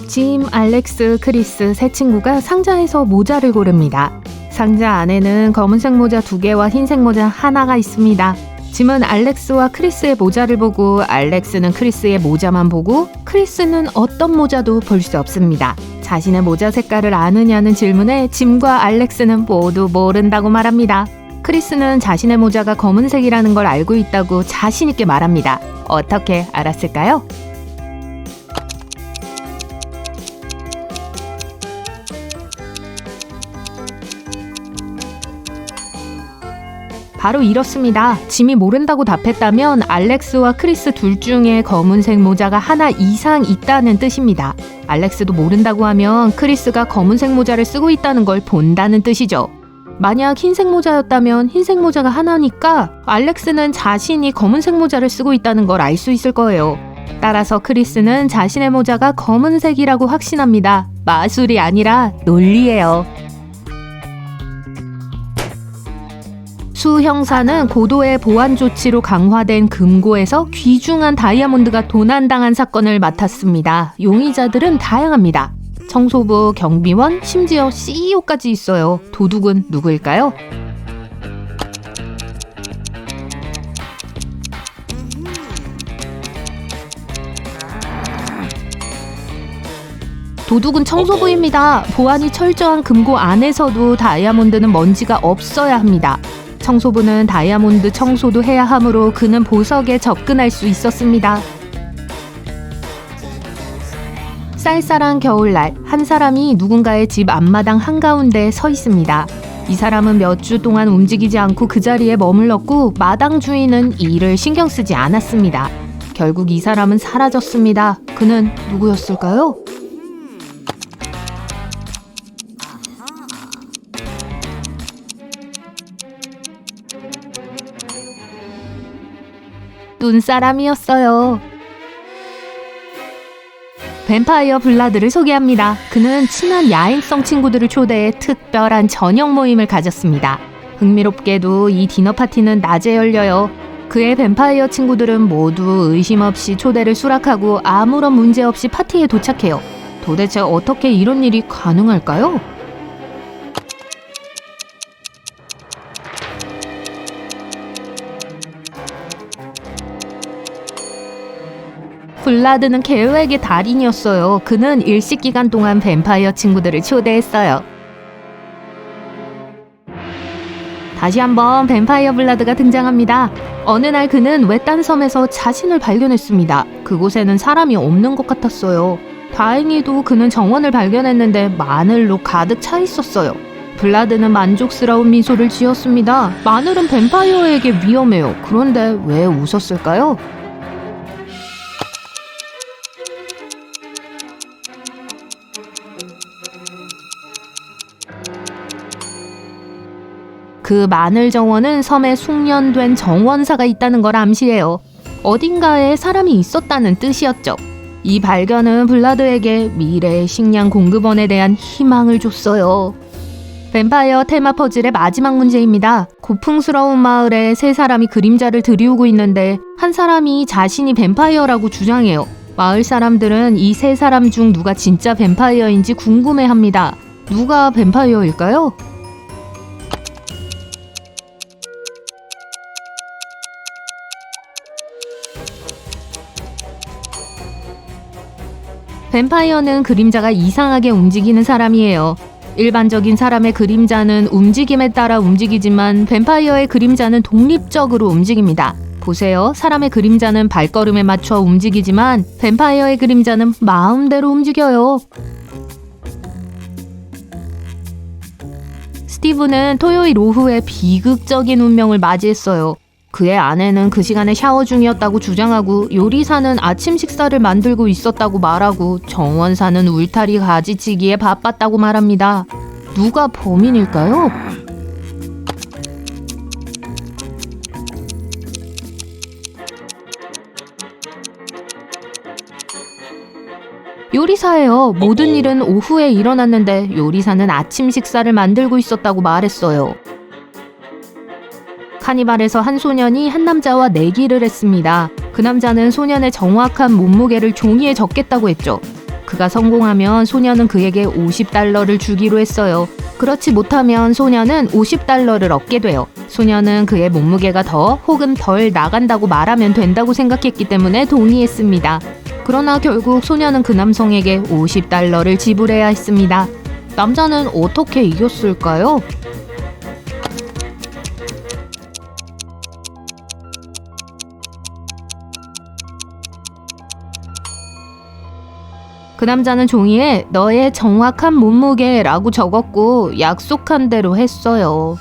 짐, 알렉스, 크리스 세 친구가 상자에서 모자를 고릅니다. 상자 안에는 검은색 모자 2개와 흰색 모자 하나가 있습니다. 짐은 알렉스와 크리스의 모자를 보고 알렉스는 크리스의 모자만 보고 크리스는 어떤 모자도 볼 수 없습니다. 자신의 모자 색깔을 아느냐는 질문에 짐과 알렉스는 모두 모른다고 말합니다. 크리스는 자신의 모자가 검은색이라는 걸 알고 있다고 자신 있게 말합니다. 어떻게 알았을까요? 바로 이렇습니다. 짐이 모른다고 답했다면 알렉스와 크리스 둘 중에 검은색 모자가 하나 이상 있다는 뜻입니다. 알렉스도 모른다고 하면 크리스가 검은색 모자를 쓰고 있다는 걸 본다는 뜻이죠. 만약 흰색 모자였다면 흰색 모자가 하나니까 알렉스는 자신이 검은색 모자를 쓰고 있다는 걸 알 수 있을 거예요. 따라서 크리스는 자신의 모자가 검은색이라고 확신합니다. 마술이 아니라 논리예요. 수 형사는 고도의 보안 조치로 강화된 금고에서 귀중한 다이아몬드가 도난당한 사건을 맡았습니다. 용의자들은 다양합니다. 청소부, 경비원, 심지어 CEO까지 있어요. 도둑은 누구일까요? 도둑은 청소부입니다. 보안이 철저한 금고 안에서도 다이아몬드는 먼지가 없어야 합니다. 청소부는 다이아몬드 청소도 해야 하므로 그는 보석에 접근할 수 있었습니다. 쌀쌀한 겨울날 한 사람이 누군가의 집 앞마당 한가운데 서 있습니다. 이 사람은 몇 주 동안 움직이지 않고 그 자리에 머물렀고 마당 주인은 이를 신경 쓰지 않았습니다. 결국 이 사람은 사라졌습니다. 그는 누구였을까요? 눈사람이었어요. 뱀파이어 블라드를 소개합니다. 그는 친한 야행성 친구들을 초대해 특별한 저녁 모임을 가졌습니다. 흥미롭게도 이 디너 파티는 낮에 열려요. 그의 뱀파이어 친구들은 모두 의심 없이 초대를 수락하고 아무런 문제 없이 파티에 도착해요. 도대체 어떻게 이런 일이 가능할까요? 블라드는 계획의 달인이었어요. 그는 일식 기간 동안 뱀파이어 친구들을 초대했어요. 다시 한번 뱀파이어 블라드가 등장합니다. 어느 날 그는 외딴 섬에서 자신을 발견했습니다. 그곳에는 사람이 없는 것 같았어요. 다행히도 그는 정원을 발견했는데 마늘로 가득 차 있었어요. 블라드는 만족스러운 미소를 지었습니다. 마늘은 뱀파이어에게 위험해요. 그런데 왜 웃었을까요? 그 마늘 정원은 섬에 숙련된 정원사가 있다는 걸 암시해요. 어딘가에 사람이 있었다는 뜻이었죠. 이 발견은 블라드에게 미래의 식량 공급원에 대한 희망을 줬어요. 뱀파이어 테마 퍼즐의 마지막 문제입니다. 고풍스러운 마을에 세 사람이 그림자를 들이우고 있는데 한 사람이 자신이 뱀파이어라고 주장해요. 마을 사람들은 이 세 사람 중 누가 진짜 뱀파이어인지 궁금해합니다. 누가 뱀파이어일까요? 뱀파이어는 그림자가 이상하게 움직이는 사람이에요. 일반적인 사람의 그림자는 움직임에 따라 움직이지만 뱀파이어의 그림자는 독립적으로 움직입니다. 보세요. 사람의 그림자는 발걸음에 맞춰 움직이지만 뱀파이어의 그림자는 마음대로 움직여요. 스티브는 토요일 오후에 비극적인 운명을 맞이했어요. 그의 아내는 그 시간에 샤워 중이었다고 주장하고 요리사는 아침 식사를 만들고 있었다고 말하고 정원사는 울타리 가지치기에 바빴다고 말합니다. 누가 범인일까요? 요리사예요. 모든 일은 오후에 일어났는데 요리사는 아침 식사를 만들고 있었다고 말했어요. 카니발에서 한 소년이 한 남자와 내기를 했습니다. 그 남자는 소년의 정확한 몸무게를 종이에 적겠다고 했죠. 그가 성공하면 소녀는 그에게 $50를 주기로 했어요. 그렇지 못하면 소녀는 $50를 얻게 돼요. 소녀는 그의 몸무게가 더 혹은 덜 나간다고 말하면 된다고 생각했기 때문에 동의했습니다. 그러나 결국 소녀는 그 남성에게 $50를 지불해야 했습니다. 남자는 어떻게 이겼을까요? 그 남자는 종이에 너의 정확한 몸무게라고 적었고 약속한 대로 했어요.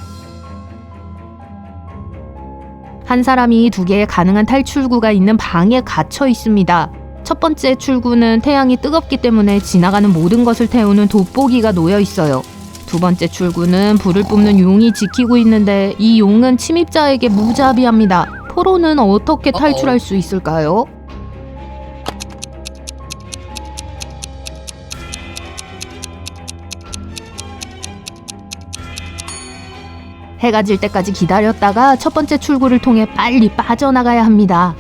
한 사람이 2개의 가능한 탈출구가 있는 방에 갇혀 있습니다. 첫 번째 출구는 태양이 뜨겁기 때문에 지나가는 모든 것을 태우는 돋보기가 놓여 있어요. 두 번째 출구는 불을 뿜는 용이 지키고 있는데 이 용은 침입자에게 무자비합니다. 포로는 어떻게 탈출할 수 있을까요? 해가 질 때까지 기다렸다가 첫 번째 출구를 통해 빨리 빠져나가야 합니다.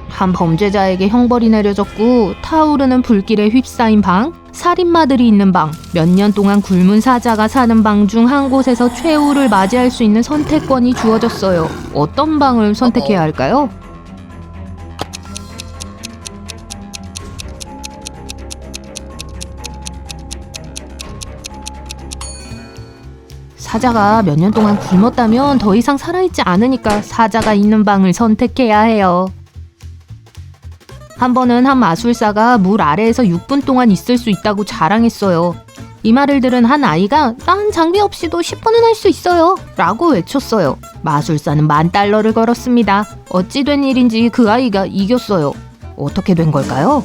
한 범죄자에게 형벌이 내려졌고 타오르는 불길에 휩싸인 방, 살인마들이 있는 방, 몇 년 동안 굶은 사자가 사는 방 중 한 곳에서 최후를 맞이할 수 있는 선택권이 주어졌어요. 어떤 방을 선택해야 할까요? 사자가 몇 년 동안 굶었다면 더 이상 살아있지 않으니까 사자가 있는 방을 선택해야 해요. 한 번은 한 마술사가 물 아래에서 6분 동안 있을 수 있다고 자랑했어요. 이 말을 들은 한 아이가 난 장비 없이도 10분은 할 수 있어요 라고 외쳤어요. 마술사는 $10,000를 걸었습니다. 어찌 된 일인지 그 아이가 이겼어요. 어떻게 된 걸까요?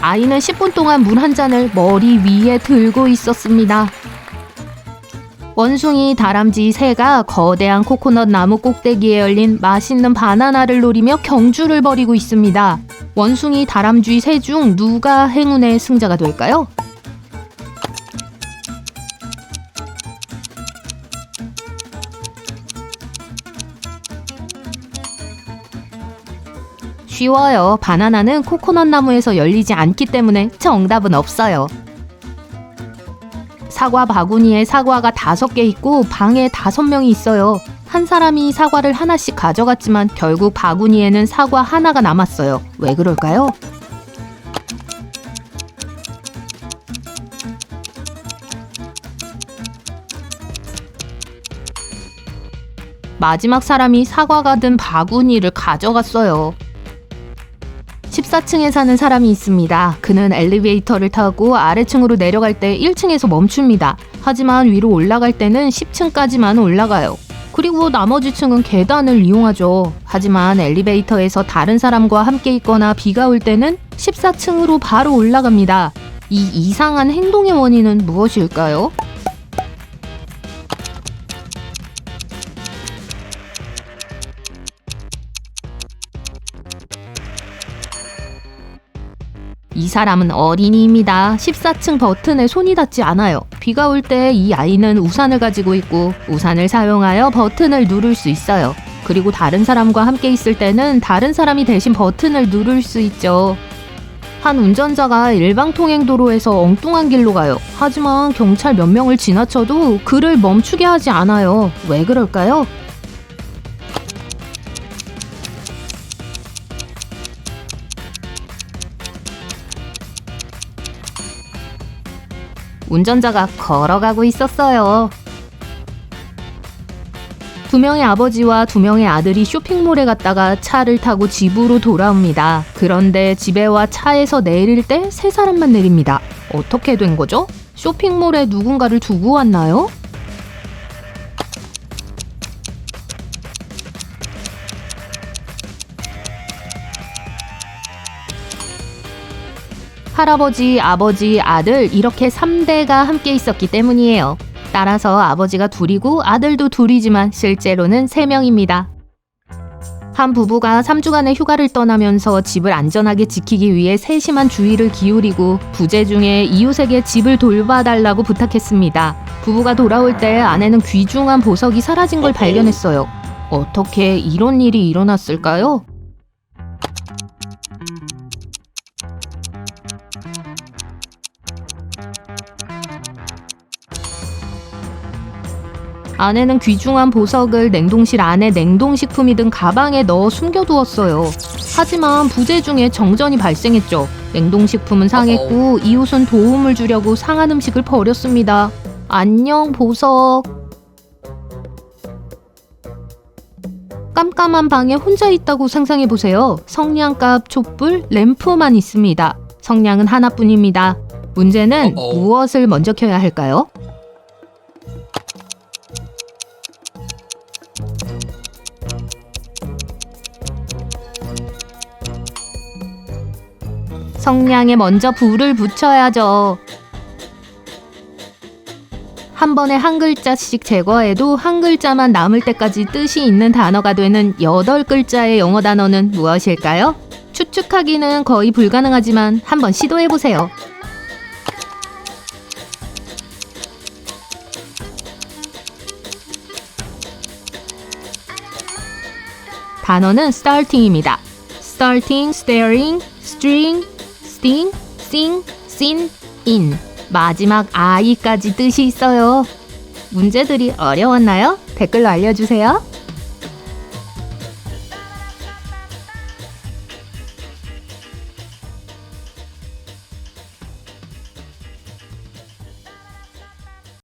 아이는 10분 동안 물 한 잔을 머리 위에 들고 있었습니다. 원숭이, 다람쥐, 새가 거대한 코코넛 나무 꼭대기에 열린 맛있는 바나나를 노리며 경주를 벌이고 있습니다. 원숭이, 다람쥐, 새 중 누가 행운의 승자가 될까요? 쉬워요. 바나나는 코코넛 나무에서 열리지 않기 때문에 정답은 없어요. 사과 바구니에 사과가 5개 있고 방에 5명이 있어요. 한 사람이 사과를 하나씩 가져갔지만 결국 바구니에는 사과 하나가 남았어요. 왜 그럴까요? 마지막 사람이 사과가 든 바구니를 가져갔어요. 14층에 사는 사람이 있습니다. 그는 엘리베이터를 타고 아래층으로 내려갈 때 1층에서 멈춥니다. 하지만 위로 올라갈 때는 10층까지만 올라가요. 그리고 나머지 층은 계단을 이용하죠. 하지만 엘리베이터에서 다른 사람과 함께 있거나 비가 올 때는 14층으로 바로 올라갑니다. 이 이상한 행동의 원인은 무엇일까요? 이 사람은 어린이입니다. 14층 버튼에 손이 닿지 않아요. 비가 올 때 이 아이는 우산을 가지고 있고 우산을 사용하여 버튼을 누를 수 있어요. 그리고 다른 사람과 함께 있을 때는 다른 사람이 대신 버튼을 누를 수 있죠. 한 운전자가 일방통행도로에서 엉뚱한 길로 가요. 하지만 경찰 몇 명을 지나쳐도 그를 멈추게 하지 않아요. 왜 그럴까요? 운전자가 걸어가고 있었어요. 2명의 아버지와 2명의 아들이 쇼핑몰에 갔다가 차를 타고 집으로 돌아옵니다. 그런데 집에 와 차에서 내릴 때 3사람만 내립니다. 어떻게 된 거죠? 쇼핑몰에 누군가를 두고 왔나요? 할아버지, 아버지, 아들 이렇게 3대가 함께 있었기 때문이에요. 따라서 아버지가 둘이고 아들도 둘이지만 실제로는 3명입니다. 한 부부가 3주간의 휴가를 떠나면서 집을 안전하게 지키기 위해 세심한 주의를 기울이고 부재 중에 이웃에게 집을 돌봐달라고 부탁했습니다. 부부가 돌아올 때 아내는 귀중한 보석이 사라진 걸 발견했어요. 어떻게 이런 일이 일어났을까요? 아내는 귀중한 보석을 냉동실 안에 냉동식품이 든 가방에 넣어 숨겨두었어요. 하지만 부재 중에 정전이 발생했죠. 냉동식품은 상했고 이웃은 도움을 주려고 상한 음식을 버렸습니다. 안녕, 보석. 깜깜한 방에 혼자 있다고 상상해보세요. 성냥갑, 촛불, 램프만 있습니다. 성냥은 하나뿐입니다. 문제는 무엇을 먼저 켜야 할까요? 성냥에 먼저 불을 붙여야죠. 한 번에 한 글자씩 제거해도 한 글자만 남을 때까지 뜻이 있는 단어가 되는 8글자의 영어 단어는 무엇일까요? 추측하기는 거의 불가능하지만 한번 시도해보세요. 단어는 starting입니다. starting, staring, string, sting, sing, sin, in. 마지막 I까지 뜻이 있어요. 문제들이 어려웠나요? 댓글로 알려주세요.